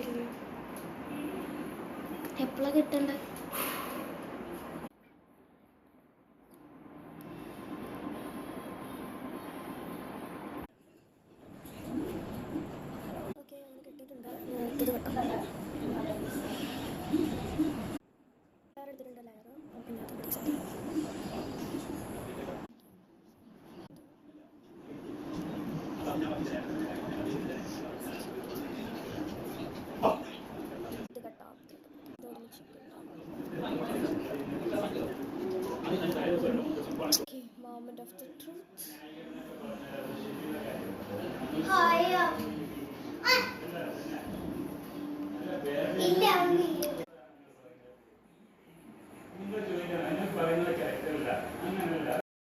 കിട്ടിയിട്ടില്ല. എപ്പോഴാണ് കിട്ടണ്ടേ? ഓക്കെ, അങ്ങനെ കിട്ടിയിട്ടുണ്ട്. ഇത് കിട്ടാം. ലെയർ എടുത്തിട്ടുണ്ട്. ലെയർ പിന്നെ അത് പിടിച്ചത് ഇത് കട്ടാം. ഇത് ഒരുമിച്ച് moment of the truth. Hi.